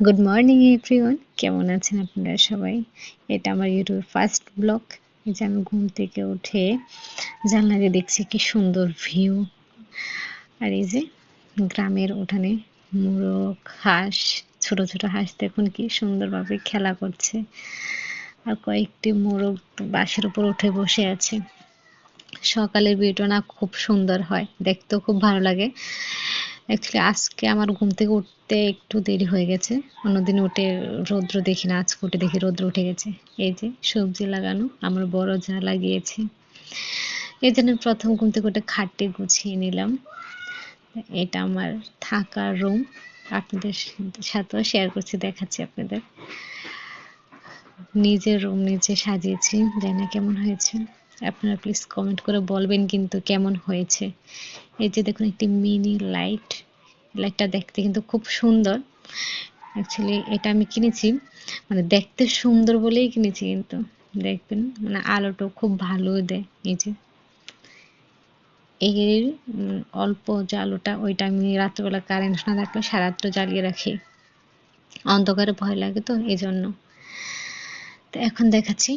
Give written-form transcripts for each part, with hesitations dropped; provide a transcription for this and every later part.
Good morning everyone, কেমন আছেন আপনারা সবাই? এটা আমার ইউটিউবের ফার্স্ট ব্লগ। এই যে আমি ঘুম থেকে উঠে জানলা দিয়ে দেখছি কি সুন্দর ভিউ। আর এই যে গ্রামের উঠানে মোরগ, হাঁস, ছোট ছোট হাঁস দেখুন কি সুন্দরভাবে খেলা করছে। আর কয়েকটি মোরগ বাঁশের উপর উঠে বসে আছে। সকালের ভিউটা না খুব সুন্দর হয়, দেখতেও খুব ভালো লাগে। অ্যাকচুয়ালি আজকে আমার ঘুম থেকে উঠতে একটু দেরি হয়ে গেছে। অন্যদিন উঠে রৌদ্র দেখি না, আজকে উঠে দেখি রৌদ্র উঠে গেছে। এই যে সবজি লাগানো আমার বড় যা লাগিয়েছে। এই জন্য প্রথম ঘুম থেকে উঠে খাটটি গুছিয়ে নিলাম। এটা আমার থাকার রুম, আপনাদের সাথেও শেয়ার করছি, দেখাচ্ছি আপনাদের। নিজের রুম নিজে সাজিয়েছি, জানি না কেমন হয়েছে। আপনারা প্লিজ কমেন্ট করে বলবেন কিন্তু কেমন হয়েছে। এই যে দেখুন একটি মিনি লাইট, লাইটটা দেখতে কিন্তু খুব সুন্দর। অ্যাকচুয়ালি এটা আমি কিনেছি মানে দেখতে সুন্দর বলেই কিনেছি, কিন্তু দেখবেন মানে আলোটাও খুব ভালো দেয়। এই যে এর অল্প যে আলোটা, ওইটা আমি রাত্রেবেলা কারেন্ট না থাকলে সারারাত্র জ্বালিয়ে রাখি, অন্ধকারে ভয় লাগে তো এই জন্য। তো এখন দেখাচ্ছি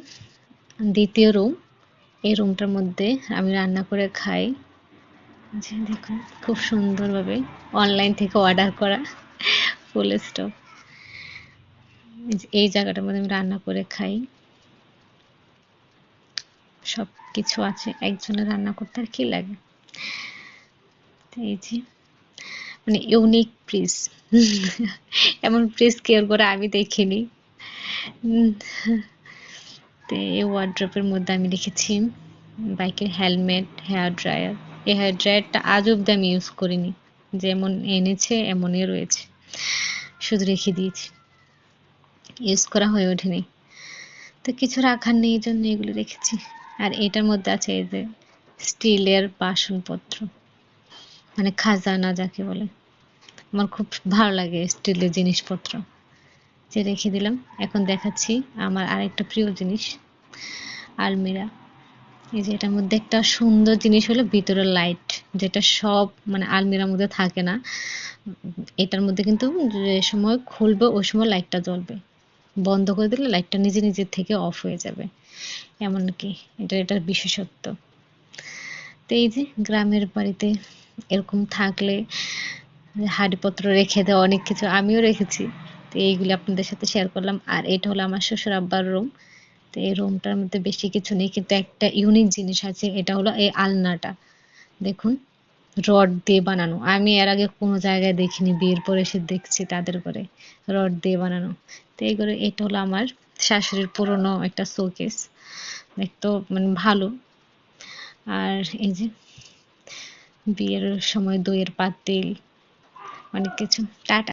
দ্বিতীয় রুম। এই রুমটার মধ্যে আমি রান্না করে খাই। যে দেখুন খুব সুন্দরভাবে অনলাইন থেকে অর্ডার করা ফুল স্টপ। এই জায়গাটার মধ্যে আমি রান্না করে খাই, সব কিছু আছে, একজনের রান্না করতে আর কি লাগে। এই যে মানে ইউনিক ফ্রিজ, এমন ফ্রিজ কেয়ার করে আমি দেখিনি। তো এই ওয়ার্ড্রপের মধ্যে আমি রেখেছি বাইকের হেলমেট, হেয়ার ড্রায়ার। এই হেয়ার ড্রায়ারটা আজ অব্দি আমি ইউজ করিনি, যেমন এনেছে এমনই রয়েছে, শুধু রেখে দিয়েছি, ইউজ করা হয়ে ওঠেনি। তো কিছু রাখার নেই, এই জন্য এগুলো রেখেছি। আর এটার মধ্যে আছে এই যে স্টিলের বাসনপত্র, মানে খাজানা যাকে বলে। আমার খুব ভালো লাগে স্টিলের জিনিসপত্র, যে রেখে দিলাম। এখন দেখাচ্ছি আমার আরেকটা প্রিয় জিনিস, আলমিরা। এই যে এটার মধ্যে একটা সুন্দর জিনিস হলো ভিতরের লাইট, যেটা সব মানে আলমিরার মধ্যে থাকে না। এটার মধ্যে কিন্তু যে সময় খুলবে ওই সময় লাইটটা জ্বলবে, বন্ধ করে দিলে লাইটটা নিজে নিজের থেকে অফ হয়ে যাবে, এমনকি এটার বিশেষত্ব। তো এই যে গ্রামের বাড়িতে এরকম থাকলে হাঁড়িপত্র রেখে দেওয়া অনেক কিছু আমিও রেখেছি। তো এইগুলি আপনাদের সাথে শেয়ার করলাম। আর এটা হলো আমার শ্বশুর আব্বার রুম। তো এই রুমটার মধ্যে বেশি কিছু নেই, কিন্তু একটা ইউনিক জিনিস আছে, এটা হলো এই আলনাটা। দেখুন রড দিয়ে বানানো, আমি এর আগে কোনো জায়গায় দেখিনি, বিয়ের পরে এসে দেখছি তাদের ঘরে রড দিয়ে বানানো। তো এই করে এটা হলো আমার শাশুড়ির পুরনো একটা শোকেস, দেখতো মানে ভালো। আর এই যে বিয়ের সময় দইয়ের পাতিল, অনেক কিছু। টাটা।